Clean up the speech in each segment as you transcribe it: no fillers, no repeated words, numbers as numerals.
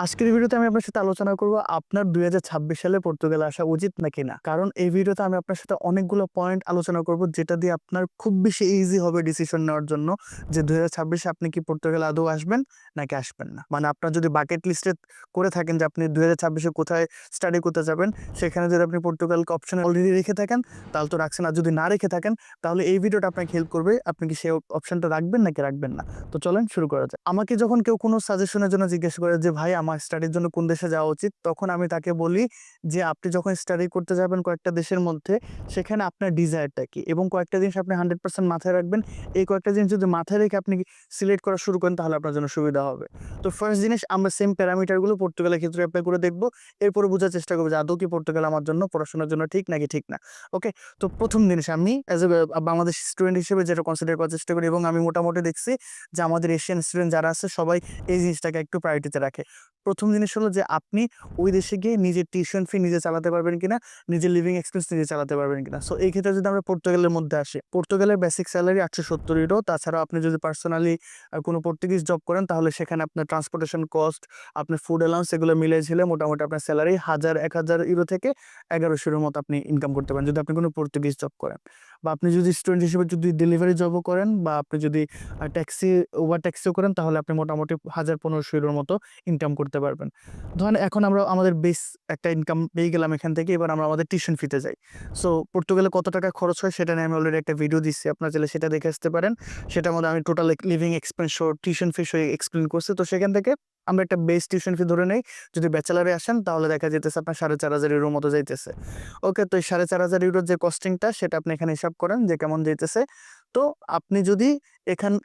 আজকের ভিডিওতে আমি আপনার সাথে আলোচনা করব আপনার ২০২৬ সালে পর্তুগালে আসা উচিত নাকি না। কারণ এই ভিডিওতে আমি আপনার সাথে অনেকগুলো পয়েন্ট আলোচনা করব যেটা দিয়ে আপনার খুব বেশি ইজি হবে ডিসিশন নেওয়ার জন্য যে ২০২৬ এ আপনি কি পর্তুগালে আদৌ আসবেন নাকি আসবেন না। মানে আপনার যদি বাকেট লিস্টে করে থাকেন যে আপনি ২০২৬ এ কোথায় স্টাডি করতে যাবেন, সেখানে যদি আপনি পর্তুগালকে অপশনে অলরেডি রেখে থাকেন তাহলে তো রাখছেন। আর যদি না রেখে থাকেন তাহলে এই ভিডিওটা আপনাকে হেল্প করবে। আপনি কি সেই অপশনটা রাখবেন নাকি রাখবেন না। তো চলেন শুরু করা যাক। আমাকে যখন কেউ কোনো সাজেশনের জন্য জিজ্ঞেস করে যে ভাই আমার স্টাডির জন্য কোন দেশে যাওয়া উচিত, তখন আমি তাকে বলি যে আপনি যখন স্টাডি করতে যাবেন কয়েকটা দেশের মধ্যে, সেখানে আপনার ডিজায়ারটা কি এবং কয়েকটা জিনিস আপনি 100% মাথায় রাখবেন। এই কয়েকটা জিনিস যদি মাথায় রেখে আপনি সিলেক্ট করা শুরু করেন তাহলে আপনার জন্য সুবিধা হবে। তো ফার্স্ট জিনিস, আমরা সেম প্যারামিটারগুলো পর্তুগালের ক্ষেত্রে অ্যাপ্লাই করে দেখবো। এরপরে বোঝার চেষ্টা করবো যে আদৌ কি পর্তুগাল আমার জন্য পড়াশোনার জন্য ঠিক নাকি ঠিক না। ওকে, তো প্রথম জিনিস আমি অ্যাজ এ বাংলাদেশ স্টুডেন্ট হিসেবে যেটা কনসিডার করার চেষ্টা করি এবং আমি মোটামুটি দেখছি যে আমাদের এশিয়ান স্টুডেন্ট যারা আছে সবাই এই জিনিসটাকে একটু প্রায়োরিটিতে রাখে। প্রথম জিনিস হলো যে আপনি ওই দেশে গিয়ে নিজের টিউশন ফি নিজে চালাতে পারবেন কিনা, নিজের লিভিং এক্সপেন্স নিজে চালাতে পারবেন কিনা। সো এই ক্ষেত্রে যদি আমরা পর্তুগালের মধ্যে আসি, পর্তুগালের বেসিক স্যালারি 870 ইউরো। তাছাড়াও আপনি যদি পার্সোনালি কোনো পর্তুগিজ জব করেন তাহলে সেখানে আপনার ট্রান্সপোর্টেশন কস্ট, আপনার ফুড অ্যালাউন্স এগুলো মিলে ঝিলে মোটামুটি আপনার স্যালারি 1000 থেকে 1100 মতো আপনি ইনকাম করতে পারেন যদি আপনি কোনো পর্তুগিজ জব করেন। বা আপনি যদি স্টুডেন্ট হিসেবে যদি ডেলিভারি জবও করেন বা আপনি যদি ট্যাক্সি ওভার ট্যাক্সিও করেন তাহলে আপনি মোটামুটি 1500 ইউরোর মতো ইনকাম করতে পারবেন। ধরেন এখন আমরা আমাদের বেস একটা ইনকাম পেয়ে গেলাম এখান থেকে, এবার আমরা আমাদের টিউশন ফিতে যাই। সো পর্তুগালে কত টাকা খরচ হয় সেটা নিয়ে আমি অলরেডি একটা ভিডিও দিচ্ছি, আপনারা চাইলে সেটা দেখে আসতে পারেন। সেটার মধ্যে আমি টোটাল লিভিং এক্সপেন্স সহ টিউশন ফি সহ এক্সপ্লেন করছি। তো সেখান থেকে আমরা একটা বেস টিউশন ফি ধরে নেই, যদি ব্যাচেলারে আসেন তাহলে দেখা যেতেছে আপনার 4500 ইউরোর মতো যাইতেছে। ওকে, তো এই 4500 ইউরোর যে কস্টিংটা সেটা আপনি এখানে হিসাব করেন যে কেমন যাইতেছে। তো আপনি যদি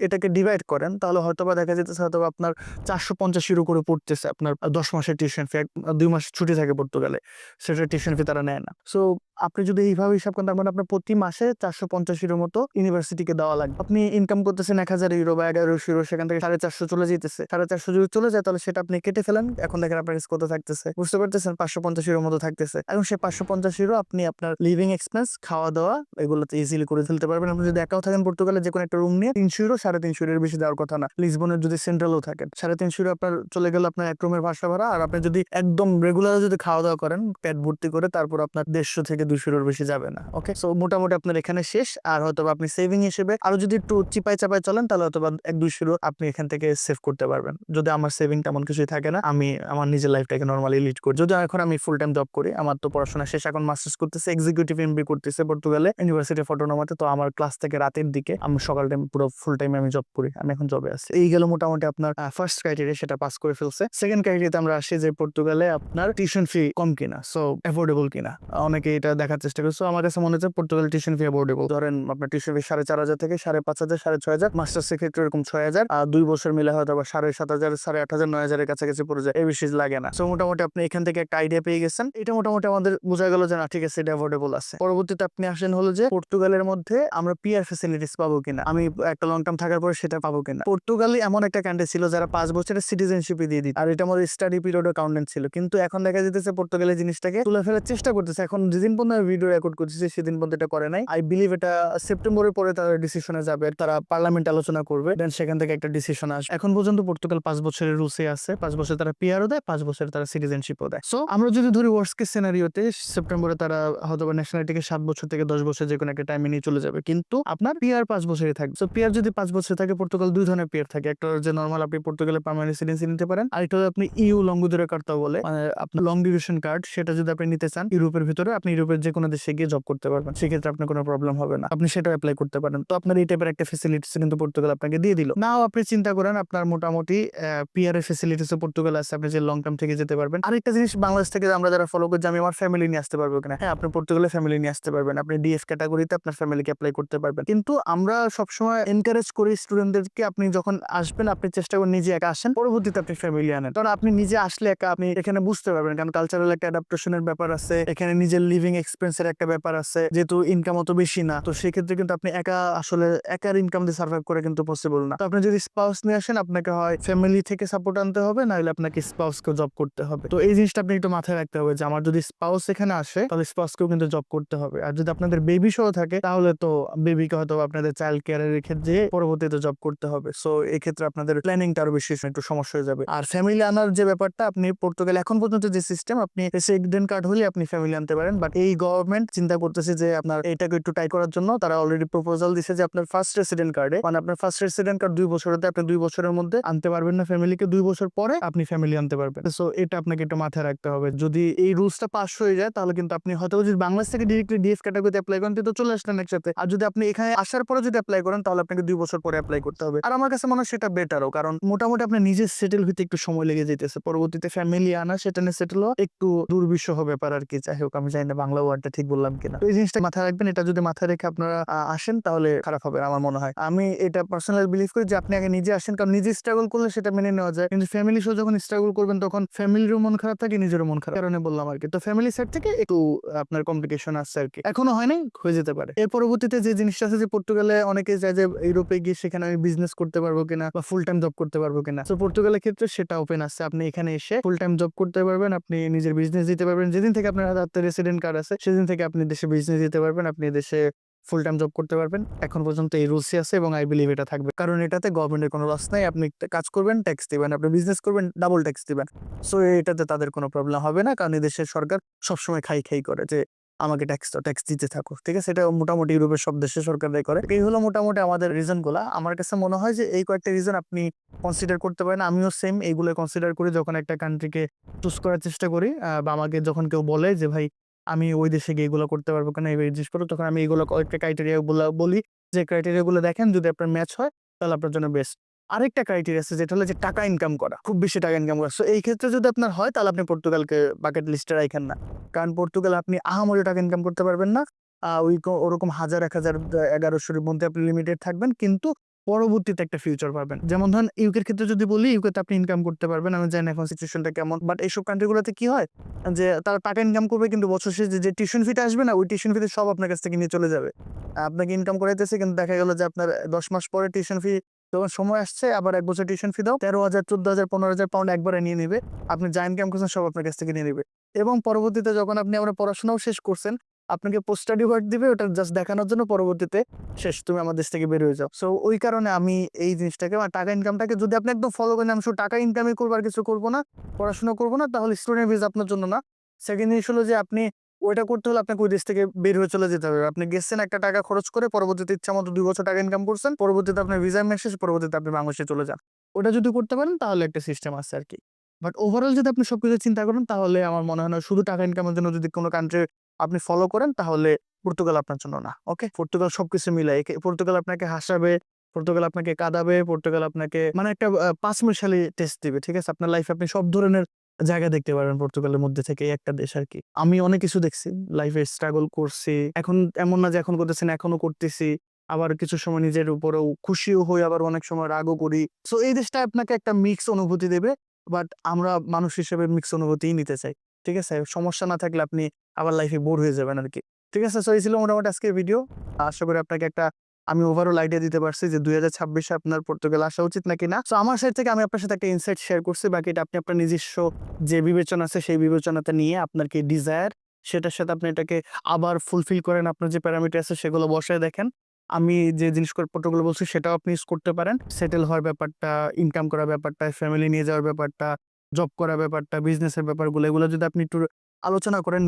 এটাকে ডিভাইড করেন তাহলে হয়তোবা দেখা যেতেছে হয়তোবা আপনার 450 ইউরো করে পড়তেছে আপনার 10 মাসের টিউশন ফি। 2 মাস ছুটি থাকে পর্তুগালে, সেটা টিউশন ফি তারা নেয় না। সো আপনি যদি এইভাবে হিসাব করেন তার মানে আপনার প্রতি মাসে 450 ইউরোর মতো ইউনিভার্সিটিকে দেওয়া লাগবে। আপনি ইনকাম করতেছেন 1000 ইউরো বা 1100 ইউরো, সেখান থেকে 450 চলে যেতেছে। 450 যদি চলে যায় তাহলে সেটা আপনি কেটে ফেলেন। এখন দেখেন আপনার কাছে কত থাকতেছে, বুঝতে পারতেছেন? 550 ইউরোর মতো থাকতেছে। এখন সেই 550 ইউরো আপনি আপনার লিভিং এক্সপেন্স, খাওয়া দাওয়া এগুলোতে ইজিলি করে ফেলতে পারবেন। আপনি যদি একাও থাকেন পর্তুগালে যে কোনো একটা রুম নিয়ে 300 ইউরো, 350 ইউরোর বেশি দেওয়ার কথা না। লিসবনের যদি সেন্ট্রালেও থাকেন 350 ইউরো আপনার চলে গেল আপনার এক রুমের ভাড়া ভাড়া। আর আপনি যদি একদম রেগুলার যদি খাওয়া দাওয়া করেন পেট ভর্তি করে, তারপর আপনার 150 থেকে 200 বেশি যাবে না। ওকে, সো মোটামুটি আপনার এখানে শেষ। আর হয়তো আপনি সেভিং হিসেবে আরো যদি একটু চিপায় চাপায় চলেন তাহলে হয়তো 1-200 আপনি এখান থেকে সেভ করতে পারবেন। যদি আমার সেভিং তেমন কিছুই থাকে না, আমি আমার নিজের লাইফটাকে নর্মালি লিড করি। যদিও এখন আমি ফুল টাইম জব করি, আমার তো পড়াশোনা শেষ, এখন মাস্টার্স করতেছে, এক্সিকিউটিভ এমবি করতেছে পর্তুগালে ইউনিভার্সিটি অফ অটোনোমাতে। তো আমার ক্লাস থেকে রাতের দিকে, আমি সকাল টাইম পুরো ফুল টাইম আমি জব করি, আমি এখন জবে আছি। এই গেল মোটামুটি আপনার ফার্স্ট ক্রাইটেরিয়া, সেটা পাস করে ফেলছে। সেকেন্ড ক্রাইটেরিয়াতে আমরা আসি যে পর্তুগালে আপনার টিউশন ফি কম কিনা, সো অ্যাফোর্ডেবল কিনা। অনেকে এটা দেখার চেষ্টা করছে। আমার কাছে মনে হচ্ছে পর্তুগাল টিউশন ফি অ্যাফোর্ডেবল। ধরেন আপনার টিউশন ফি 4500 থেকে 5500, 6500, মাস্টার্স এর ক্ষেত্রে এরকম 6000, আর 2 বছর মিলে হয়তো 7500, 8500, 9000 এর কাছাকাছি পড়ে যায়। এই বেশি লাগে না। সো মোটামুটি আপনি এখান থেকে একটা আইডিয়া পেয়ে গেছেন। এটা মোটামুটি আমাদের বোঝা গেল যে না ঠিক আছে, এটা অ্যাফোর্ডেবল আছে। পরবর্তীতে আপনি আসেন হলো যে পর্তুগালের মধ্যে আমরা পিআর ফ্যাসিলিটিস পাবো কিনা, আমি একটা লং টার্ম থাকার পরে সেটা পাবো কিনা। পর্তুগালে এমন একটা কান্ট্রি ছিল যারা 5 বছরের সিটিজেনশিপ দিয়ে দিত, আর এটা আমাদের স্টাডি পিরিয়ড কাউন্টেন্ট ছিল। কিন্তু এখন দেখা যেতেছে পর্তুগালের জিনিসটাকে তুলে ফেলার চেষ্টা করতেছে। এখন যেদিন পর্যন্ত ভিডিও রেকর্ড করতেছে সেদিন পর্যন্ত এটা করে নাই। আই বিলিভ এটা সেপ্টেম্বরের পরে তারা ডিসিশনে যাবে, তারা পার্লামেন্ট আলোচনা করবে, দেন সেখান থেকে একটা ডিসিশন আসবে। এখন পর্যন্ত পর্তুগাল 5 বছরের রুলসে আছে, 5 বছর তারা পিআরও দেয়, 5 বছর তারা সিটিজেনশিপও দেয়। সো আমরা যদি ধরি ওয়ার্স্ট কেস সিনারিওতে সেপ্টেম্বরে তারা হয়তো ন্যাশনালিটিকে 7 বছর থেকে 10 বছর যে কোনো একটা টাইমে নিয়ে চলে যাবে, কিন্তু আপনার পিআর 5 বছরই থাকবে। সো পিআর যদি 5 বছর থাকে, পর্তুগাল 2 ধরনের পিআর থাকে। একটা যে নরমাল আপনি পর্তুগালের পার্মানেন্ট রেসিডেন্সি নিতে পারেন, আর একটা আপনি ইউ লং দূরের কার্ডটা বলে, মানে আপনার লং ডিউরেশন কার্ড, সেটা যদি আপনি নিতে চান ইউরোপের ভিতরে, আপনি ইউরোপের যে কোনো দেশে গিয়ে জব করতে পারবেন। সেক্ষেত্রে আপনার কোনো প্রবলেম হবে না, আপনি সেটা অ্যাপ্লাই করতে পারেন। তো আপনার এই টাইপের একটা ফ্যাসিলিটিস কিন্তু পর্তুগাল আপনাকে দিয়ে দিল। নাও আপনি চিন্তা করেন আপনার মোটামুটি পিআর এর ফ্যাসিলিটিস পর্তুগাল আছে, আপনি যে লং টার্ম থেকে যেতে পারবেন। আরেকটা জিনিস বাংলাদেশ থেকে আমরা যারা ফলো করি যে আমি আমার ফ্যামিলি নিয়ে আসতে পারবো কিনা, হ্যাঁ, আপনি পর্তুগালে ফ্যামিলি নিয়ে আসতে পারবেন। আপনি ডিএফ ক্যাটাগরিতে আপনার ফ্যামিলিকে অ্যাপ্লাই করতে পারবেন। কিন্তু আমরা সবসময় এনকারেজ করি স্টুডেন্টদেরকে, আপনি যখন আসবেন আপনি চেষ্টা করেন নিজে একা আসেন, পরবর্তীতে আপনি ফ্যামিলি আনেন। কারণ আপনি নিজে আসলে একা আপনি এখানে বুঝতে পারবেন, কারণ কালচারাল একটা অ্যাডাপ্টেশনের ব্যাপার আছে, এখানে নিজের লিভিং এক্সপেন্সের একটা ব্যাপার আছে, যেহেতু ইনকাম অত বেশি না। তো সেক্ষেত্রে কিন্তু আপনি একার ইনকাম দিয়ে সার্ভাইভ করে কিন্তু পসিবল না। তো আপনি যদি স্পাউস নিয়ে আসেন, আপনাকে হয় ফ্যামিলি থেকে সাপোর্ট সাপোর্ট আনতে হবে, নাহলে আপনাকে স্পাউসকে জব করতে হবে। তো এই জিনিসটা আপনি একটু মাথায় রাখতে হবে যে আমার যদি স্পাউস এখানে আসে তাহলে স্পাউসকেও কিন্তু জব করতে হবে। আর যদি আপনাদের বেবি সহ থাকে তাহলে তো বেবিকে হয়তো আপনাদের চাইল্ড কেয়ারে রেখে দিয়ে পরবর্তীতে জব করতে হবে। সো এই ক্ষেত্রে আপনাদের প্ল্যানিংটা আরো বেশি একটু সমস্যা হয়ে যাবে। আর ফ্যামিলি আনার যে ব্যাপারটা, আপনি পর্তুগাল এখন পর্যন্ত যে সিস্টেম, আপনি রেসিডেন্ট কার্ড হলে আপনি ফ্যামিলি আনতে পারেন, বাট এই গভর্নমেন্ট চিন্তা করতেছে যে আপনার এটাকে একটু টাই করার জন্য তারা অলরেডি প্রপোজাল দিছে যে আপনার ফার্স্ট রেসিডেন্ট কার্ডে, মানে আপনার ফার্স্ট রেসিডেন্ট কার্ড 2 বছর হতে আপনি 2 বছরের মধ্যে আনতে পারবেন না ফ্যামিলিকে, 2 বছর পরে আপনি ফ্যামিলি আনতে পারবেন। সো এটা আপনাকে একটু মাথায় রাখতে হবে। যদি এই রুলসটা পাস হয়ে যায় তাহলে কিন্তু আপনি হয়তো যদি বাংলাদেশ থেকে ডিরেক্টলি ডিএফ ক্যাটাগরিতে অ্যাপ্লাই করেন তো চলে আসলেন একসাথে। আর যদি আপনি এখানে আসার পরে যদি অ্যাপ্লাই করেন তাহলে আপনাকে 2 বছর পরে অ্যাপ্লাই করতে হবে। আর আমার কাছে মনে হয় সেটা বেটারও, কারণ মোটামুটি আপনি নিজে সেটেল হইতে একটু সময় লেগে যেতেছে, পরবর্তীতে ফ্যামিলি আনা সেটা নিয়ে সেটেল হওয়া একটু দুর্বিষহ ব্যাপার আর কি। যাই হোক, আমি জানি না বাংলা ওয়ার্ডটা ঠিক বললাম কিনা। তো এই জিনিসটা মাথায় রাখবেন, এটা যদি মাথায় রেখে আপনারা আসেন তাহলে খারাপ হবে আমার মনে হয়। আমি এটা পার্সোনাল বিলিভ করি যে আপনি আগে নিজে আসেন, কারণ নিজে স্ট্রাগল করলে সেটা মেনে নেওয়া যায়, কিন্তু ফ্যামিলি সহ যখন স্ট্রাগল করবেন তখন ফ্যামিলিরও মন খারাপ থাকে, নিজেরও মন খারাপ, কারণে বললাম আর কি। তো ফ্যামিলি সাইড থেকে একটু আপনার কমপ্লিকেশন আসছে আর কি, এখনো হয় নাই, হয়ে যেতে পারে। এর পরবর্তীতে যে জিনিসটা আছে যে পর্তুগালে অনেকে যায় যে ইউরোপে গিয়ে সেখানে আমি বিজনেস করতে পারবো কিনা বা ফুল টাইম জব করতে পারবো কিনা। তো পর্তুগালের ক্ষেত্রে সেটা ওপেন আছে, আপনি এখানে এসে ফুল টাইম জব করতে পারবেন, আপনি নিজের বিজনেস দিতে পারবেন। যেদিন থেকে আপনার হাতে রেসিডেন্ট কার্ড আছে সেদিন থেকে আপনি দেশে বিজনেস দিতে পারবেন, আপনি দেশে ফুল টাইম জব করতে পারবেন। এখন পর্যন্ত এই রুলসই আছে এবং আই বিলিভ এটা থাকবে, কারণ এটাতে গভর্নমেন্টের কোনো লস নাই। আপনি একটা কাজ করবেন, ট্যাক্স দিবেন, আপনি বিজনেস করবেন, ডাবল ট্যাক্স দিবেন। সো এটাতে তাদের কোনো প্রবলেম হবে না, কারণ এই দেশের সরকার সবসময় খাই খাই করে যে আমাকে ট্যাক্স দিতে থাকো, ঠিক আছে। এটা মোটামুটি ইউরোপের সব দেশের সরকাররাই করে। এই হলো মোটামুটি আমাদের রিজন গুলা। আমার কাছে মনে হয় যে এই কয়েকটা রিজন আপনি কনসিডার করতে পারেন। আমিও সেম এইগুলো কনসিডার করি যখন একটা কান্ট্রিকে চুজ করার চেষ্টা করি, বা আমাকে যখন কেউ বলে যে ভাই আমি ওই দেশে গিয়ে এগুলো করতে পারবো কিনা, এই জিনিস করো, তখন আমি এগুলো কয়েকটা ক্রাইটেরিয়া গুলো বলি, যে ক্রাইটেরিয়া গুলো দেখেন যদি আপনার ম্যাচ হয় তাহলে আপনার জন্য বেস্ট। আরেকটা ক্রাইটেরিয়া আছে যেটা হলো যে টাকা ইনকাম করা, খুব বেশি টাকা ইনকাম করা। সো এই ক্ষেত্রে যদি আপনার হয় তাহলে আপনি পর্তুগালকে বাকেট লিস্টে রাখেন না, কারণ পর্তুগাল আপনি আহামরি টাকা ইনকাম করতে পারবেন না। ওরকম 1000, 1000, 1100-এর মধ্যে আপনি লিমিটেড থাকবেন, কিন্তু পরবর্তীতে একটা ফিউচার পাবেন। যেমন ধরেন ইউকের ক্ষেত্রে যদি বলি, ইউকেতে আপনি ইনকাম করতে পারবেন। আমি জানি না এখন সিচুয়েশনটা কেমন, বাট এইসব কান্ট্রিগুলোতে কি হয় যে তারা টাকা ইনকাম করবে, কিন্তু বছর শেষে যে টিউশন ফিটা আসবে না, ওই টিউশন ফিতে সব আপনার কাছ থেকে নিয়ে চলে যাবে। আপনাকে ইনকাম করাইতেছে, কিন্তু দেখা গেল যে আপনার 10 মাস পরে টিউশন ফি যখন সময় আসছে আবার 1 বছর টিউশন ফি দাও, 13,000, 14,000, 15,000 পাউন্ড একবারে নিয়ে নিবে। আপনি যা ইনকাম করছেন সব আপনার কাছ থেকে নিয়ে নিবে। এবং পরবর্তীতে যখন আপনি আপনার পড়াশোনাও শেষ করছেন, আপনাকে পোস্ট স্টাডি ওয়ার্ক দিবে, ওটা জাস্ট দেখানোর জন্য, পরবর্তীতে শেষ, তুমি আমার দেশ থেকে বের হয়ে যাও। সো ওই কারণে আমি এই জিনিসটাকে, টাকা ইনকামটাকে যদি আপনি একদম ফলো করেন, আমি শুধু টাকা ইনকামই করবো আর কিছু করবো না, পড়াশোনা করবো না, তাহলে স্টুডেন্ট ভিসা আপনার জন্য না। সেকেন্ড জিনিস হলো যে আপনি ওইটা করতে হলে আপনাকে ওই দেশ থেকে বের হয়ে চলে যেতে হবে। আপনি গেছেন একটা টাকা খরচ করে, পরবর্তীতে ইচ্ছা মতো 2 বছর টাকা ইনকাম করছেন, পরবর্তীতে আপনার ভিসা মেসেজ, পরবর্তীতে আপনি বাংলাদেশে চলে যান। ওটা যদি করতে পারেন তাহলে একটা সিস্টেম আছে আর কি। বাট ওভারঅল যদি আপনি সবকিছু চিন্তা করেন তাহলে আমার মনে হয় না শুধু টাকা ইনকামের জন্য যদি কোনো কান্ট্রি আপনি ফলো করেন তাহলে পর্তুগাল আপনার জন্য না। ওকে, পর্তুগাল সবকিছু মিলাই, পর্তুগাল আপনাকে হাসাবে, পর্তুগাল আপনাকে কাঁদাবে, পর্তুগাল আপনাকে মানে একটা 5 মিশালি টেস্ট দিবে, ঠিক আছে। আপনার লাইফে আপনি সব ধরনের জায়গা দেখতে পারবেন পর্তুগালের মধ্যে থেকে, এই একটা দেশ আর কি। আমি অনেক কিছু দেখছি, লাইফে স্ট্রাগল করছি, এখন এমন না যে এখন করতেছি না, এখনো করতেছি। আবার কিছু সময় নিজের উপরেও খুশিও হই, আবার অনেক সময় রাগও করি। সো এই দেশটা আপনাকে একটা মিক্স অনুভূতি দেবে, বাট আমরা মানুষ হিসেবে মিক্স অনুভূতিই নিতে চাই, ঠিক আছে। সমস্যা না থাকলে আপনি আবার লাইফে বোর হয়ে যাবেন আর কি, ঠিক আছে। সো এই ছিল মোটামুটি আজকের ভিডিও। আশা করি আপনাকে একটা আমি ওভারঅল আইডিয়া দিতে পারছি যে 2026-এ আপনার পর্তুগাল আসা উচিত নাকি না। সো আমার সাইড থেকে আমি আপনার সাথে একটা ইনসাইট শেয়ার করছি, বাকিটা আপনি আপনার নিজস্ব যে বিবেচনা আছে সেই বিবেচনাতে নিয়ে আপনার কি ডিজায়ার সেটার সাথে আপনি এটাকে আবার ফুলফিল করেন, আপনার যে প্যারামিটার আছে সেগুলো বসায় দেখেন। আমি যে জিনিসপত্রগুলো বলছি সেটাও আপনি ইউজ করতে পারেন। সেটেল হওয়ার ব্যাপারটা, ইনকাম করার ব্যাপারটা, ফ্যামিলি নিয়ে যাওয়ার ব্যাপারটা, জব করার ব্যাপারটা, বিজনেসের ব্যাপারগুলো, এগুলো যদি আপনি একটু আলোচনা করেন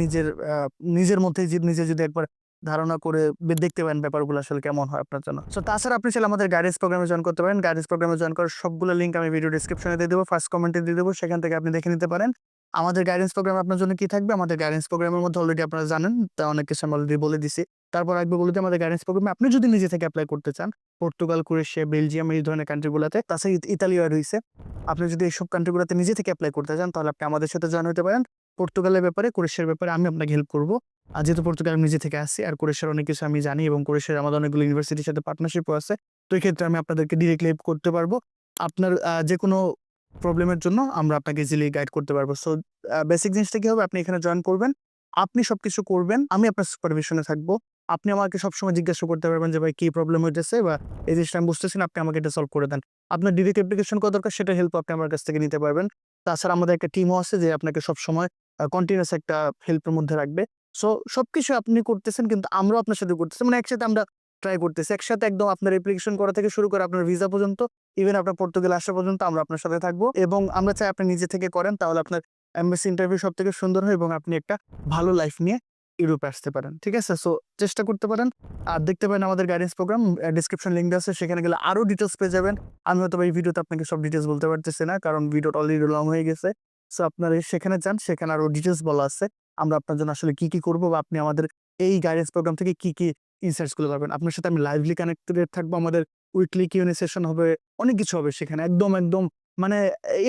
নিজের মধ্যে, নিজে যদি একবার ধারণা করে দেখতে পারেন ব্যাপারগুলো আসলে কেমন হয় আপনার জন্য। সো তাছাড়া আপনি চাইলে আমাদের গাইডেন্স প্রোগ্রামে জয়েন করতে পারেন। গাইডেন্স প্রোগ্রামে জয়েন করার সবগুলো লিঙ্ক আমি ভিডিও ডেসক্রিপশনে দিয়ে দেবো, ফার্স্ট কমেন্টে দিয়ে দেবো, সেখান থেকে আপনি দেখে নিতে পারেন। আমাদের গাইডেন্স প্রোগ্রাম আপনার জন্য কি থাকবে, আমাদের গাইডেন্স প্রোগ্রামের মধ্যে অলরেডি আপনারা জানেন, তা অনেক কিছু আমি অলরেডি বলে দিছি। তারপর একবার বলে দিই, আমাদের গাইডেন্স প্রোগ্রামে আপনি যদি নিজে থেকে অ্যাপ্লাই করতে চান, পর্তুগাল, ক্রোয়েশিয়া, বেলজিয়াম, এই ধরনের কান্ট্রিগুলোতে, তাছাড়া ইতালিও রয়েছে, আপনি যদি এইসব কান্ট্রিগুলোতে নিজে থেকে অ্যাপ্লাই করতে চান তাহলে আপনি আমাদের সাথে জয়েন হতে পারেন। পর্তুগালের ব্যাপারে, ক্রোয়েশিয়ার ব্যাপারে আমি আপনাকে হেল্প করবো। আর যেহেতু পর্তুগাল আমি নিজে থেকে আসছি, আর ক্রোয়েশিয়ার অনেক কিছু আমি জানি, এবং ক্রোয়েশিয়ার আমাদের অনেকগুলো ইউনিভার্সিটির সাথে পার্টনারশিপও আছে। তো এই ক্ষেত্রে আমি আপনাদেরকে ডিরেক্টলি হেল্প করতে পারবো। আপনার যে কোনো প্রবলেমের জন্য আমরা আপনাকে ইজিলি গাইড করতে পারবো। সো বেসিক জিনিসটা কি হবে, আপনি এখানে জয়েন করবেন, আপনি সবকিছু করবেন, আমি আপনার সুপারভিশনে থাকবো। আপনি আমাকে সবসময় জিজ্ঞাসা করতে পারবেন যে ভাই কি প্রবলেম হইতেছে বা এই জিনিসটা আমি বুঝতেছি না, আপনি আমাকে এটা সলভ করে দেন। আপনার ডিরেক্ট অ্যাপ্লিকেশন করা দরকার সেটা হেল্প আপনি আমার কাছ থেকে নিতে পারবেন। তাছাড়া আমাদের একটা টিমও আছে যে আপনাকে সবসময় কন্টিনিউয়াস একটা হেল্পের মধ্যে রাখবে। সো সবকিছু আপনি করতেছেন কিন্তু আমরাও আপনার সাথে করতেছি। মানে একসাথে আমরা ট্রাই করতেছি। একসাথে একদম আপনার অ্যাপ্লিকেশন করা থেকে শুরু করে আপনার ভিসা পর্যন্ত, ইভেন আপনার পর্তুগাল আসা পর্যন্ত আমরা আপনার সাথে থাকবো এবং আমরা চাই আপনি নিজে থেকে করেন, তাহলে আপনার এমবাসি ইন্টারভিউ সবথেকে সুন্দর হয় এবং আপনি একটা ভালো লাইফ নিয়ে ইউরোপে আসতে পারেন। ঠিক আছে? সো চেষ্টা করতে পারেন। আর দেখতে পারেন আমাদের গাইডেন্স প্রোগ্রাম ডেসক্রিপশন লিঙ্ক দেওয়া আছে, সেখানে গেলে আরো ডিটেইলস পেয়ে যাবেন। আমি হয়তোবা এই ভিডিওতে আপনাকে সব ডিটেইলস বলতে পারতেছি না, কারণ ভিডিওটা অলরেডি লং হয়ে গেছে। সো আপনারা সেখানে যান, সেখানে আরো ডিটেইলস বলা আছে। আমরা আপনার জন্য আসলে কি করব বা আপনি আমাদের এই গাইডেন্স প্রোগ্রাম থেকে কি ইনসাইটস গুলো পাবেন। আপনার সাথে আমি লাইভলি কানেক্টেড থাকবো। আমাদের উইকলি কিউএনএ সেশন হবে। অনেক কিছু হবে সেখানে। একদম মানে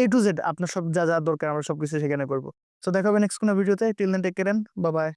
A to Z আপনার সব যা দরকার আমরা সবকিছু সেখানে করব। সো দেখা হবে নেক্সট কোনো ভিডিওতে। Till then take care and bye by.